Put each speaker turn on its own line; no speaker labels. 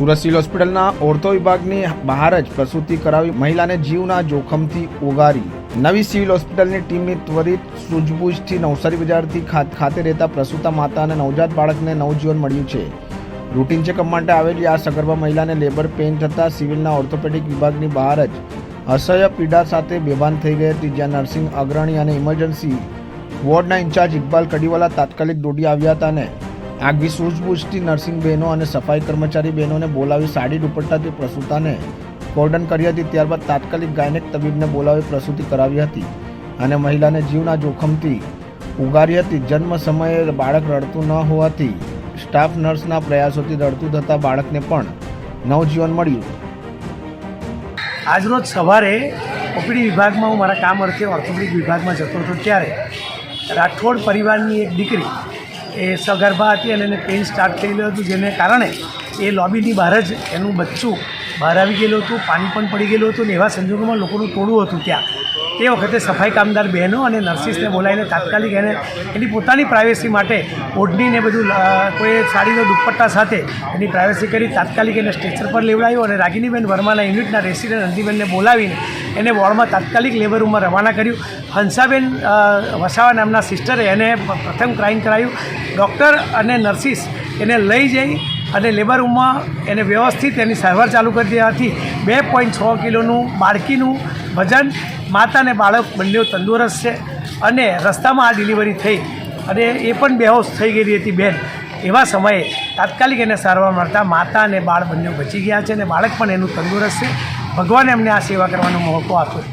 Surat civil હોસ્પિટલના ortho વિભાગની બહાર જ પ્રસૂતિ કરાવી મહિલાને જીવના જોખમથી ઉગારી। નવી સિવિલ હોસ્પિટલની ટીમની ત્વરિત સૂઝબૂઝથી નવસારી બજારથી ખાતે રહેતા પ્રસૂતા માતા અને નવજાત બાળકને નવજીવન મળ્યું છે। રૂટીન ચેકઅપ માટે આવેલી આ સગર્ભા મહિલાને લેબર પેઇન થતાં સિવિલના ઓર્થોપેડિક વિભાગની બહાર જ અસહ્ય પીડા સાથે બેભાન થઈ ગઈ હતી, જ્યાં નર્સિંગ અગ્રણી અને ઇમરજન્સી વોર્ડના ઇન્ચાર્જ ઇકબાલ કડીવાલા તાત્કાલિક દોડી આવ્યા હતા અને આગવી સૂઝબૂઝથી નર્સિંગ બહેનો અને સફાઈ કર્મચારી બહેનોને બોલાવી સાડી દુપટ્ટાથી પ્રસૂતાને કોર્ડન કરી હતી। ત્યારબાદ તાત્કાલિક ગાયનેક તબીબને બોલાવી પ્રસૂતિ કરાવી હતી અને મહિલાને જીવના જોખમથી ઉગારી હતી। જન્મ સમયે બાળક રડતું ન હોવાથી સ્ટાફ નર્સના પ્રયાસોથી રડતું થતાં બાળકને પણ નવજીવન મળ્યું।
આજરોજ સવારે ઓપીડી વિભાગમાં હું મારા કામ અર્થે ઓર્થોપેડિક વિભાગમાં જતો હતો ત્યારે રાઠોડ પરિવારની એક દીકરી એ સગર્ભા હતી અને એને પેઇન સ્ટાર્ટ થયેલું હતું, જેને કારણે એ લોબીની બહાર જ એનું બચ્ચું બહાર આવી ગયેલું હતું, પાણી પણ પડી ગયેલું હતું ને એવા સંજોગોમાં લોકોનું ટોળું હતું ત્યાં। તે વખતે સફાઈ કામદાર બહેનો અને નર્સિસને બોલાવીને તાત્કાલિક એને એની પોતાની પ્રાઇવેસી માટે ઓઢણીને બધું કોઈ સાડીનો દુપટ્ટા સાથે એની પ્રાઇવેસી કરી તાત્કાલિક એને સ્ટ્રેચર પર લેવડાવ્યો અને રાગિનીબેન વર્માના યુનિટના રેસિડેન્ટ અંતિબેનને બોલાવીને એને વોર્ડમાં તાત્કાલિક લેબર રૂમમાં રવાના કર્યું। હંસાબેન વસાવા નામના સિસ્ટરે એને પ્રથમ ક્રાઇમ કરાવ્યું। ડૉક્ટર અને નર્સિસ એને લઈ જઈ અને લેબર રૂમમાં એને વ્યવસ્થિત એની સારવાર ચાલુ કરી દેવાથી 2.6 કિલોનું બાળકીનું વજન, માતા અને બાળક બંને તંદુરસ્ત છે અને રસ્તામાં આ ડિલિવરી થઈ અને એ પણ બેહોશ થઈ ગયેલી હતી બેન। એવા સમયે તાત્કાલિક એને સારવાર મળતા માતા અને બાળ બંને બચી ગયા છે અને બાળક પણ એનું તંદુરસ્ત છે। ભગવાને અમને આ સેવા કરવાનો મોકો આપ્યો।